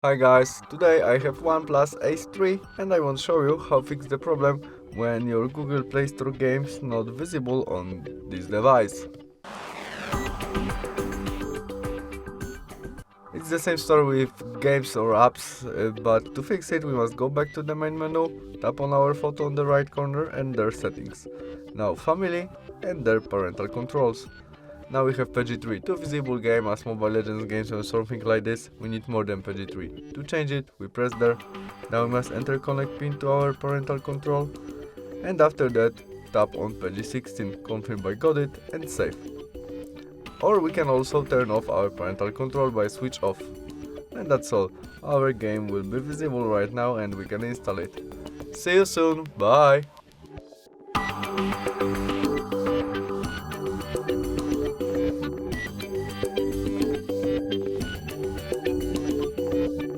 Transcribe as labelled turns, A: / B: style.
A: Hi guys, today I have OnePlus Ace 3 and I want to show you how fix the problem when your Google Play Store games not visible on this device. It's the same story with games or apps, but to fix it we must go back to the main menu, tap on our photo on the right corner and their settings. Now family and their parental controls. Now we have PG3, two visible game as Mobile Legends games or something like this, we need more than PG3. To change it, we press there. Now we must enter connect pin to our parental control, and after that, tap on PG16, confirm I got it, and save. Or we can also turn off our parental control by switch off. And that's all, our game will be visible right now and we can install it. See you soon, bye!